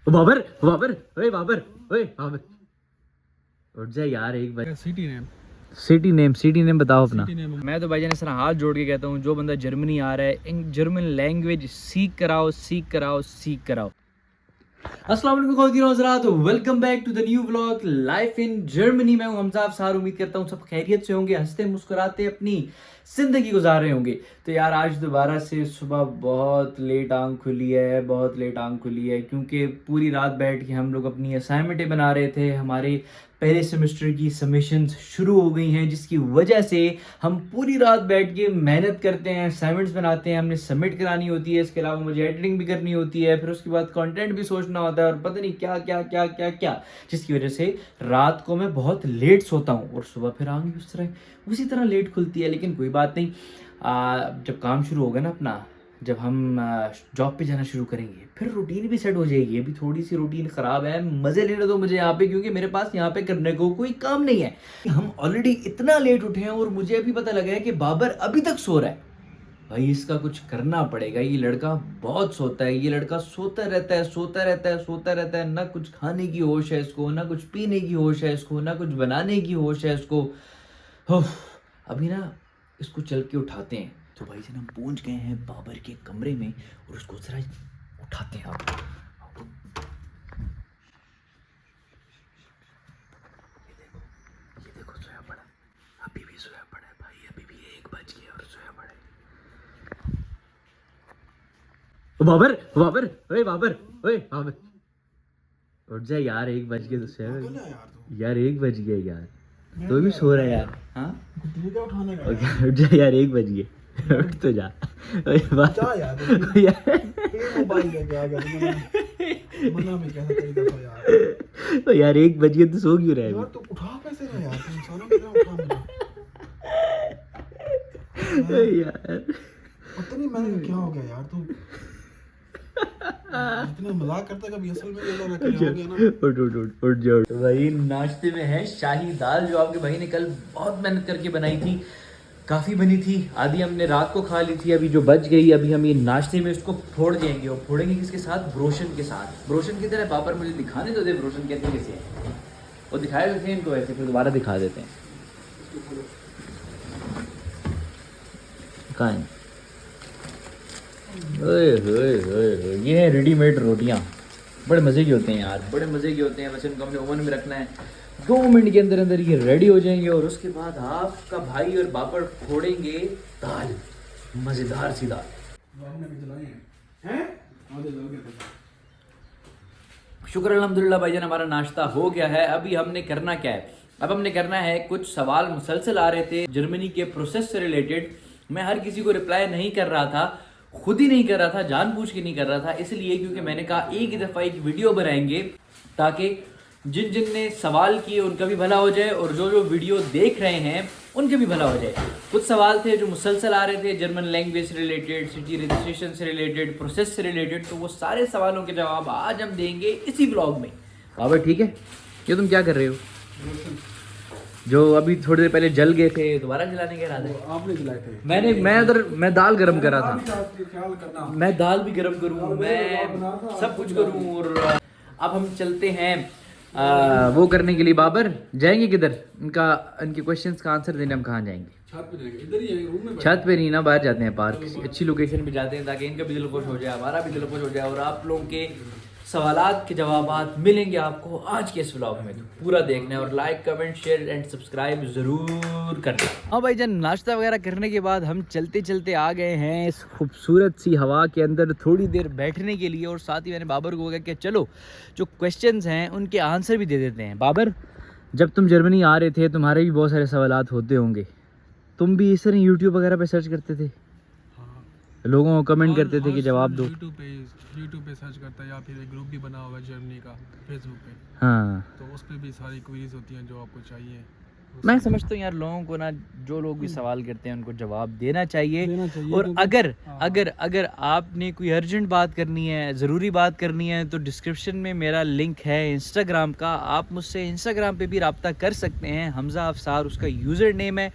बाबर बाबर ओए बाबर ओए बाबर उठ जा यार एक बार। सिटी नेम बताओ अपना। मैं तो भाईजान इस तरह हाथ जोड़ के कहता हूँ, जो बंदा जर्मनी आ रहा है जर्मन लैंग्वेज सीख कराओ सीख कराओ सीख कराओ। अस्सलाम वालेकुम ख़वातीन और हज़रात, welcome back to the new vlog life in Germany. मैं हूं हमजा अफसार। उम्मीद करता हूं सब खैरियत से होंगे, हंसते मुस्कुराते अपनी ज़िंदगी गुजार रहे होंगे। तो यार आज दोबारा से सुबह बहुत लेट आंख खुली है क्योंकि पूरी रात बैठ के हम लोग अपनी असाइनमेंटें बना रहे थे। हमारे पहले सेमेस्टर की सबमिशंस शुरू हो गई हैं, जिसकी वजह से हम पूरी रात बैठ के मेहनत करते हैं, असाइनमेंट्स बनाते हैं, हमने सबमिट करानी होती है। इसके अलावा मुझे एडिटिंग भी करनी होती है, फिर उसके बाद कंटेंट भी सोचना होता है और पता नहीं क्या क्या क्या क्या क्या, जिसकी वजह से रात को मैं बहुत लेट सोता हूँ और सुबह फिर आंख उसी तरह लेट खुलती है। लेकिन कोई बात नहीं, जब काम शुरू होगा ना अपना, जब हम जॉब पे जाना शुरू करेंगे फिर रूटीन भी सेट हो जाएगी। अभी थोड़ी सी रूटीन ख़राब है, मज़े लेने दो मुझे यहाँ पे, क्योंकि मेरे पास यहाँ पे करने को कोई काम नहीं है। हम ऑलरेडी इतना लेट उठे हैं और मुझे अभी पता लगा है कि बाबर अभी तक सो रहा है। भाई इसका कुछ करना पड़ेगा। ये लड़का बहुत सोता है, ये लड़का सोता रहता है। ना कुछ खाने की होश है इसको, ना कुछ पीने की होश है इसको, ना कुछ बनाने की होश है इसको। अभी ना इसको चल के उठाते हैं। तो भाई से हम पहुंच गए हैं बाबर के कमरे में और उसको जरा उठाते हैं। आप ये देखो सोया पड़ा, अभी भी सोया पड़ा है भाई, अभी भी 1 बज गया और सोया पड़ा है। बाबर बाबर ओए बाबर ओए बाबर उठ जा यार, 1 बज गया तो सोया यार, 1 बज गया यार, तो भी सो रहा है यार। हाँ उठ जा यार, 1 बज गए, उठ तो जा यार 1 बज गए तो सो क्यों रहा है? तो उठा कैसे रहा यार, तुम इंसानों की तरह उठा मुझे यार पता नहीं मैंने क्या हो गया यार। तू इतना मजाक करता कभी असल में ये लगा क्या हो गया ना। उठ जाओ। तो भाई नाश्ते में है शाही दाल, जो आपके भाई ने कल बहुत मेहनत करके बनाई थी, काफ़ी बनी थी। आधी हमने रात को खा ली थी, अभी जो बच गई अभी हम ये नाश्ते में इसको फोड़ देंगे। और फोड़ेंगे किसके साथ? ब्रोशन के साथ। ब्रोशन की तरह बाबर मुझे दिखाने तो दे, ब्रोशन कहते कैसे है वो दिखाए देते हैं इनको, ऐसे फिर दोबारा दिखा देते हैं। कहाँ है? ये है रेडीमेड रोटियाँ, बड़े मज़े की होते हैं यार, बड़े मज़े की होते हैं। वैसे इनको हमने ओवन में रखना है, 2 मिनट के अंदर अंदर ये रेडी हो जाएंगे और उसके बाद आपका भाई और बाबर फोड़ेंगे दाल, मज़ेदार सी दाल। शुक्र अल्हम्दुलिल्लाह भाईजान, हमारा नाश्ता हो गया है। अभी हमने करना क्या है? अब हमने करना है, कुछ सवाल मुसलसल आ रहे थे जर्मनी के प्रोसेस से रिलेटेड। मैं हर किसी को रिप्लाई नहीं कर रहा था, खुद ही नहीं कर रहा था, जानबूझ के नहीं कर रहा था, इसलिए क्योंकि मैंने कहा एक ही दफ़ा एक वीडियो बनाएंगे ताकि जिन जिन ने सवाल किए उनका भी भला हो जाए और जो जो वीडियो देख रहे हैं उनके भी भला हो जाए। कुछ सवाल थे जो मुसलसल आ रहे थे जर्मन लैंग्वेज से रिलेटेड, सिटी रजिस्ट्रेशन से रिलेटेड, प्रोसेस से रिलेटेड, तो वो सारे सवालों के जवाब आज हम देंगे इसी व्लॉग में। बाबर ठीक है? ये तुम क्या कर रहे हो? जो अभी थोड़ी देर पहले जल गए थे, दोबारा जलाने के इरादे? आपने जलाए थे। मैं दाल गरम कर रहा था, मैं दाल भी गरम करूँ, मैं सब कुछ करूँ। और अब हम चलते हैं वो करने के लिए। बाबर जाएंगे किधर? इनके क्वेश्चंस का आंसर देने हम कहाँ जाएंगे? छत पे जाएंगे, इधर ही है रूम में। छत पे नहीं ना, बाहर जाते हैं, पार्क, किसी अच्छी लोकेशन पे जाते हैं ताकि इनका भी दिल खुश हो जाए, हमारा भी दिल खुश हो जाए और आप लोगों के सवालात के जवाबात मिलेंगे आपको आज के इस व्लॉग में। तो पूरा देखना है और like comment share and subscribe ज़रूर करना। हाँ भाई जान, नाश्ता वगैरह करने के बाद हम चलते चलते आ गए हैं इस खूबसूरत सी हवा के अंदर थोड़ी देर बैठने के लिए। और साथ ही मैंने बाबर को कहा कि चलो जो क्वेश्चंस हैं उनके आंसर भी दे देते हैं। बाबर, जब तुम जर्मनी आ रहे थे तुम्हारे भी बहुत सारे सवालात होते होंगे, तुम भी इस तरह यूट्यूब वगैरह पे सर्च करते थे? लोगों को कमेंट करते थे कि जवाब दो? यूट्यूब पे सर्च करता है या फिर एक ग्रुप भी बना हुआ है जर्मनी का फेसबुक पे। हाँ, तो उस पे भी सारी क्वेरीज होती हैं जो आपको चाहिए। मैं समझता हूँ यार लोगों को ना, जो लोग भी सवाल करते हैं उनको जवाब देना चाहिए। और अगर आपने कोई अर्जेंट बात करनी है, ज़रूरी बात करनी है, तो डिस्क्रिप्शन में मेरा लिंक है इंस्टाग्राम का, आप मुझसे इंस्टाग्राम पे भी रब्ता कर सकते हैं। हमजा अफसार उसका यूज़र नेम है।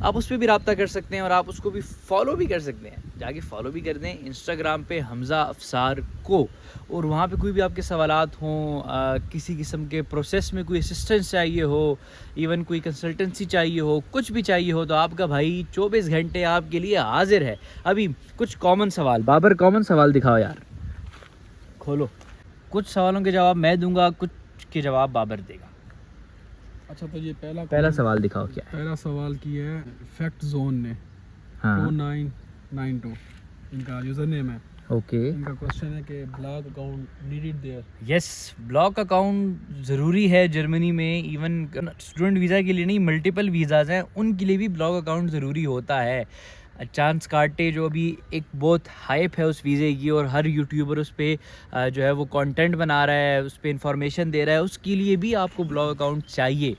आप उस पर भी रब्ता कर सकते हैं और आप उसको भी फॉलो भी कर सकते हैं। जाके फॉलो भी कर दें इंस्टाग्राम पे हमज़ा अफसार को, और वहाँ पे कोई भी आपके सवालात हों, किसी किस्म के प्रोसेस में कोई असिस्टेंस चाहिए हो, इवन कोई कंसल्टेंसी चाहिए हो, कुछ भी चाहिए हो, तो आपका भाई 24 घंटे आपके लिए हाजिर है। अभी कुछ कॉमन सवाल, बाबर कॉमन सवाल दिखाओ यार, खोलो। कुछ सवालों के जवाब मैं दूंगा, कुछ के जवाब बाबर देगा। अच्छा, तो ये पहला सवाल दिखाओ क्या है। पहला सवाल किया है फैक्ट जोन ने, हाँ 2992 इनका यूज़र नेम है। ओके, इनका क्वेश्चन है कि blog account needed there. Yes, blog account ज़रूरी है जर्मनी में। इवन स्टूडेंट वीज़ा के लिए नहीं, मल्टीपल वीज़ाज़ हैं उनके लिए भी ब्लॉग अकाउंट ज़रूरी होता है। चांस कार्टे जो अभी एक बहुत हाइप है उस वीज़े की, और हर यूट्यूबर उस पर जो है वो कंटेंट बना रहा है, उस पर इंफॉर्मेशन दे रहा है, उसके लिए भी आपको ब्लॉग अकाउंट चाहिए।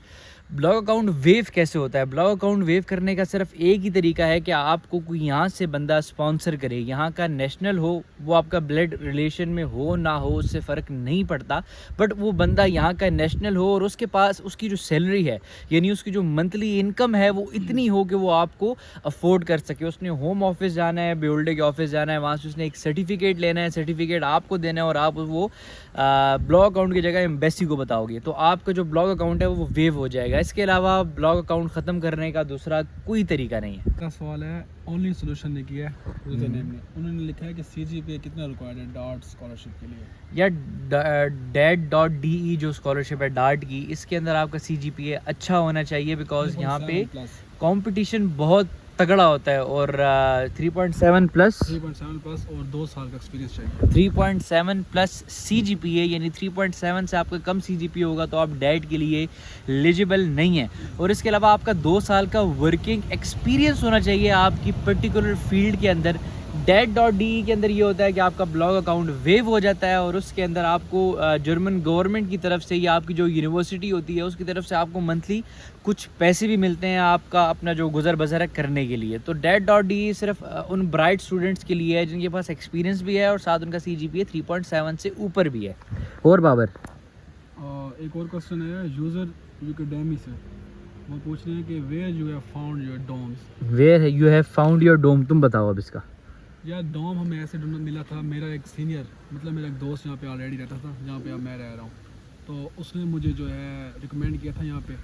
ब्लॉग अकाउंट वेव कैसे होता है? ब्लॉग अकाउंट वेव करने का सिर्फ एक ही तरीका है कि आपको कोई यहाँ से बंदा स्पॉन्सर करे, यहाँ का नेशनल हो, वो आपका ब्लड रिलेशन में हो ना हो उससे फ़र्क नहीं पड़ता, बट वो बंदा यहाँ का नेशनल हो और उसके पास उसकी जो सैलरी है, यानी उसकी जो मंथली इनकम है वो इतनी हो कि वो आपको अफोर्ड कर सके। उसने होम ऑफिस जाना है, बेओल्डे के ऑफिस जाना है, वहाँ से उसने एक सर्टिफिकेट लेना है, सर्टिफिकेट आपको देना है, और आप वो ब्लॉग अकाउंट की जगह एम्बेसी को बताओगे, तो आपका जो ब्लॉग अकाउंट है वो वेव हो जाएगा। इसके अलावा ब्लॉग अकाउंट ख़त्म करने का दूसरा कोई तरीका नहीं है। का सवाल है ओनली सोल्यूशन ने किया है यूजर नेम ने, उन्होंने लिखा है कि CGPA कितना रिक्वायर्ड है डार्ट स्कॉलरशिप के लिए। या DAT.DE जो स्कॉलरशिप है डार्ट की, इसके अंदर आपका CGPA अच्छा होना चाहिए, बिकॉज यहाँ पे कंपटीशन बहुत तगड़ा होता है, और 3.7 प्लस और 2 साल का एक्सपीरियंस चाहिए। 3.7 प्लस CGPA, यानी 3.7 से आपका कम CGPA होगा तो आप डैट के लिए एलिजिबल नहीं है। और इसके अलावा आपका 2 साल का वर्किंग एक्सपीरियंस होना चाहिए आपकी पर्टिकुलर फील्ड के अंदर। DAT.DE के अंदर ये होता है कि आपका ब्लॉग अकाउंट वेव हो जाता है, और उसके अंदर आपको जर्मन गवर्नमेंट की तरफ से या आपकी जो यूनिवर्सिटी होती है उसकी तरफ से आपको मंथली कुछ पैसे भी मिलते हैं आपका अपना जो गुजर बसर करने के लिए। तो DAT.DE सिर्फ उन ब्राइट स्टूडेंट्स के लिए है जिनके पास एक्सपीरियंस भी है और साथ उनका CGPA 3.7 से ऊपर भी है। और बाबर एक और क्वेश्चन है यूजर यूकेडेमी से, वो पूछ रहे हैं कि where you have found your dorms. Where you have found your dorm, तुम बताओ अब इसका। यार डोम हमें ऐसे ढूंढ मिला था, मेरा एक सीनियर मतलब मेरा एक दोस्त यहाँ पे ऑलरेडी रहता था जहाँ पे अब मैं रह रहा हूँ, तो उसने मुझे जो है रिकमेंड किया था यहाँ पे,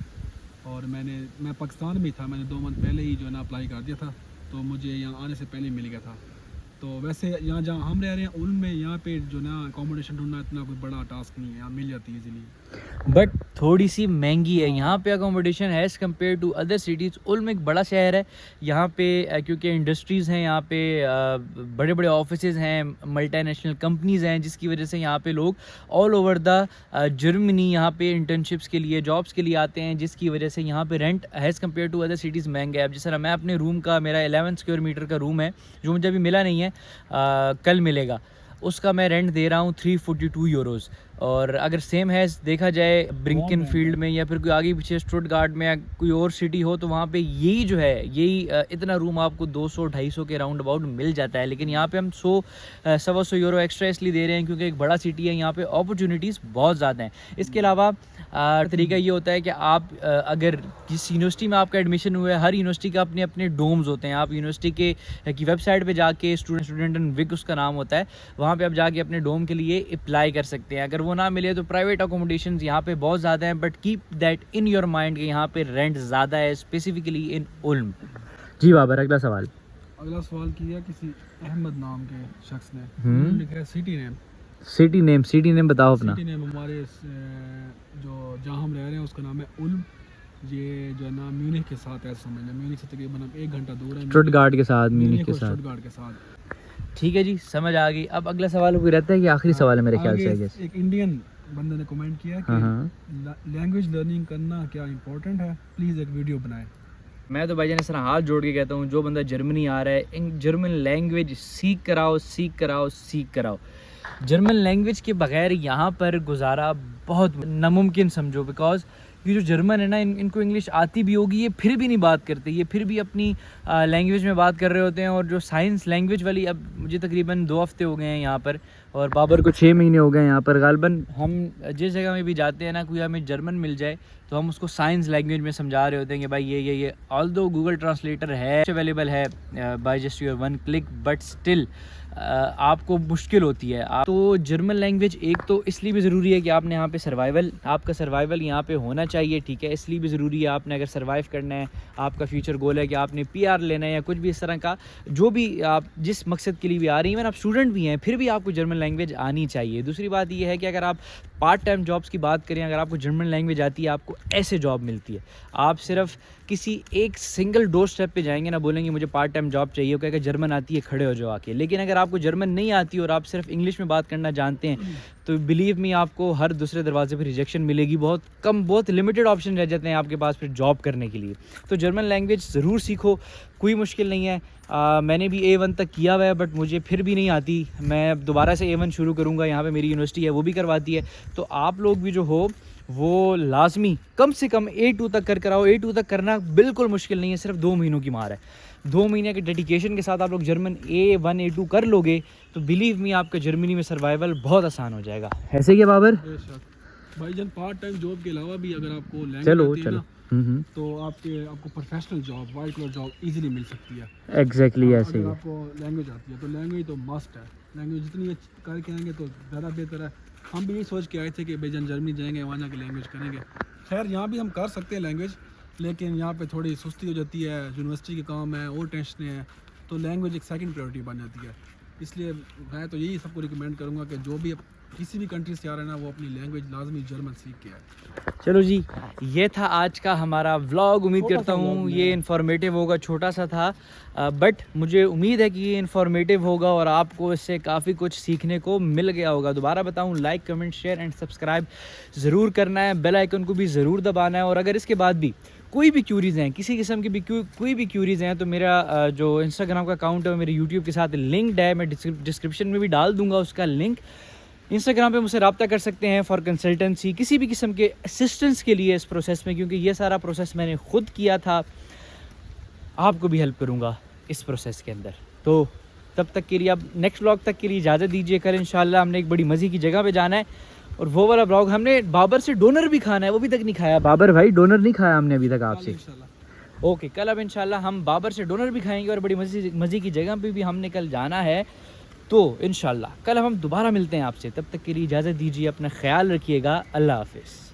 और मैं पाकिस्तान में था, मैंने 2 मंथ पहले ही जो है ना अप्लाई कर दिया था, तो मुझे यहाँ आने से पहले मिल गया था। तो वैसे यहाँ जहाँ हम रह रहे हैं उनमें यहाँ पे जो ना अकोमोडेशन ढूंढना इतना कोई बड़ा टास्क नहीं है, यहाँ मिल जाती है इजीली, बट थोड़ी सी महंगी है यहाँ पे accommodation as compare to other cities. Ulm एक बड़ा शहर है, यहाँ पे क्योंकि इंडस्ट्रीज़ हैं, यहाँ पे बड़े बड़े ऑफिसेज हैं, मल्टीनेशनल कंपनीज़ हैं, जिसकी वजह से यहाँ पे लोग ऑल ओवर द जर्मनी यहाँ पे इंटर्नशिप्स के लिए, जॉब्स के लिए आते हैं, जिसकी वजह से यहाँ पे rent as compare to other cities महंगा है। अब जैसे मैं अपने रूम का, मेरा 11 स्क्वायर मीटर का रूम है जो मुझे अभी मिला नहीं है, कल मिलेगा, उसका मैं रेंट दे रहा हूँ 342 यूरोज़। और अगर सेम है देखा जाए ब्रिंकन फील्ड में या फिर कोई आगे पीछे स्टुटगार्ट में या कोई और सिटी हो, तो वहाँ पे यही जो है यही इतना रूम आपको 200-250 के राउंड अबाउट मिल जाता है। लेकिन यहाँ पे हम 100-125 यूरो एक्स्ट्रा इसलिए दे रहे हैं क्योंकि एक बड़ा सिटी है, यहाँ पे अपॉर्चुनिटीज़ बहुत ज़्यादा हैं। इसके अलावा तरीका ये होता है कि आप अगर जिस यूनिवर्सिटी में आपका एडमिशन हुआ है, हर यूनिवर्सिटी का अपने अपने डोम्स होते हैं। आप यूनिवर्सिटी की वेबसाइट पे जाके स्टूडेंट एंड विक उसका नाम होता है, वहाँ पे आप जाके अपने डोम के लिए अप्लाई कर सकते हैं। अगर वो ना मिले तो प्राइवेट अकोमोडेशंस यहाँ पे बहुत ज़्यादा हैं, but keep that in your mind कि यहाँ पे रेंट ज़्यादा है, स्पेसिफिकली इन उल्म। जी बाबर, अगला सवाल किया किसी अहमद नाम के शख्स ने, लिखा है सिटी नेम बताओ अपना। सिटी नेम हमारे जो जहाँ हम रह रहे हैं उसका नाम है उल्म। ये जो है ना म्यूनिख के साथ है, समझना म्यूनिख से तकरीबन 1 घंटा दूर है, स्टुटगार्ट के साथ, म्यूनिख के साथ। ठीक है जी, समझ आ गई। अब अगला सवाल कोई रहता है कि आखिरी सवाल है मेरे ख्याल से। एक इंडियन बंदे ने कमेंट किया कि लैंग्वेज लर्निंग करना क्या इंपॉर्टेंट है, प्लीज़ एक वीडियो बनाएं। मैं तो भाईजान इस तरह हाथ जोड़ के कहता हूँ, जो बंदा जर्मनी आ रहा है, जर्मन लैंग्वेज सीख कराओ। जर्मन लैंग्वेज के बगैर यहाँ पर गुजारा बहुत नामुमकिन समझो, बिकॉज ये जो जर्मन है ना, इनको इंग्लिश आती भी होगी, ये फिर भी नहीं बात करते, ये फिर भी अपनी लैंग्वेज में बात कर रहे होते हैं। और जो साइंस लैंग्वेज वाली, अब मुझे तकरीबन 2 हफ्ते हो गए हैं यहाँ पर, और बाबर को 6 महीने हो गए हैं यहाँ पर। गालबन हम जिस जगह में भी जाते हैं ना, कोई हमें जर्मन मिल जाए तो हम उसको साइंस लैंग्वेज में समझा रहे होते हैं कि भाई ये ऑल्दो गूगल ट्रांसलेटर है, अवेलेबल है by just your 1 click, but still आपको मुश्किल होती है। तो जर्मन लैंग्वेज एक तो इसलिए भी ज़रूरी है कि आपने यहाँ पे सर्वाइवल, आपका सर्वाइवल यहाँ पे होना चाहिए, ठीक है, इसलिए भी ज़रूरी है। आपने अगर सर्वाइव करना है, आपका फ्यूचर गोल है कि आपने PR लेना है या कुछ भी इस तरह का, जो भी आप जिस मकसद के लिए भी आ रही हैं, आप स्टूडेंट भी हैं, फिर भी आपको जर्मन लैंग्वेज आनी चाहिए। दूसरी बात ये है कि अगर आप पार्ट टाइम जॉब्स की बात करें, अगर आपको जर्मन लैंग्वेज आती है, आपको ऐसे जॉब मिलती है, आप सिर्फ किसी एक सिंगल डोर स्टेप पे जाएंगे ना, बोलेंगे मुझे पार्ट टाइम जॉब चाहिए, वो कहेगा जर्मन आती है, खड़े हो जाओ आके। लेकिन अगर आपको जर्मन नहीं आती और आप सिर्फ इंग्लिश में बात करना जानते हैं, तो बिलीव मी आपको हर दूसरे दरवाजे पर रिजेक्शन मिलेगी। बहुत लिमिटेड ऑप्शन रह जाते हैं आपके पास फिर जॉब करने के लिए। तो जर्मन लैंग्वेज ज़रूर सीखो, कोई मुश्किल नहीं है। मैंने भी A1 तक किया हुआ है, बट मुझे फिर भी नहीं आती। मैं दोबारा से A1 शुरू करूँगा, यहाँ पे मेरी यूनिवर्सिटी है वो भी करवाती है। तो आप लोग भी जो हो वो लाजमी कम से कम A2 तक कर आओ। A2 तक करना बिल्कुल मुश्किल नहीं है, सिर्फ 2 महीनों की मार है। 2 महीने के डेडिकेशन के साथ आप लोग जर्मन A1 A2 कर लोगे तो बिलीव मी आपका जर्मनी में सर्वाइवल बहुत आसान हो जाएगा। ऐसे ही है बाबर? भाईजान पार्ट टाइम जॉब के अलावा भी अगर आपको लैंग्वेज चलो आती है ना, तो आपको professional job, white collar job easily मिल सकती है। एग्जैक्टली ऐसे ही अगर है। आपको लैंग्वेज आती है तो लैंग्वेज तो मस्ट है। लैंग्वेज जितनी अच्छी करके आएंगे तो ज़्यादा बेहतर है। हम भी यही सोच के आए थे कि भाईजान जर्मनी जाएंगे, वहाँ जाके लैंग्वेज करेंगे। खैर यहाँ भी हम कर सकते हैं लैंग्वेज, लेकिन यहाँ पे थोड़ी सुस्ती हो जाती है, यूनिवर्सिटी के काम है और टेंशन है, तो लैंग्वेज एक सेकंड प्रायोरिटी बन जाती है। इसलिए मैं तो यही सबको रिकमेंड करूँगा कि जो भी किसी भी कंट्री से आ रहा है ना, वो अपनी लैंग्वेज लाजमी जर्मन सीख के आए। चलो जी, ये था आज का हमारा व्लॉग। उम्मीद करता हूँ ये इन्फॉर्मेटिव होगा, छोटा सा था, बट मुझे उम्मीद है कि ये इन्फॉर्मेटिव होगा और आपको इससे काफ़ी कुछ सीखने को मिल गया होगा। दोबारा बताऊँ, like comment share and subscribe ज़रूर करना है, बेल आइकन को भी ज़रूर दबाना है। और अगर इसके बाद भी कोई भी क्यूरीज़ हैं, किसी किस्म की भी कोई भी क्यूरीज़ हैं, तो मेरा जो इंस्टाग्राम का अकाउंट है वो मेरे यूट्यूब के साथ लिंक्ड है, मैं डिस्क्रिप्शन में भी डाल दूँगा उसका लिंक। इंस्टाग्राम पे मुझसे रब्ता कर सकते हैं फॉर कंसल्टेंसी, किसी भी किस्म के असिस्टेंस के लिए इस प्रोसेस में, क्योंकि ये सारा प्रोसेस मैंने खुद किया था। आपको भी हेल्प करूँगा इस प्रोसेस के अंदर। तो तब तक के लिए, अब नेक्स्ट व्लॉग तक के लिए इजाज़त दीजिए। कल इंशाल्लाह हमने एक बड़ी मज़े की जगह पे जाना है, और वो वाला व्लॉग हमने बाबर से डोनर भी खाना है, वो भी तक नहीं खाया। बाबर भाई, डोनर नहीं खाया हमने अभी तक आपसे। ओके, कल अब इंशाल्लाह हम बाबर से डोनर भी खाएंगे, और बड़ी मज़े की जगह पे भी हमने कल जाना है। तो इंशाल्लाह कल हम दोबारा मिलते हैं आपसे। तब तक के लिए इजाज़त दीजिए, अपना ख्याल रखिएगा। अल्लाह हाफ़िज़।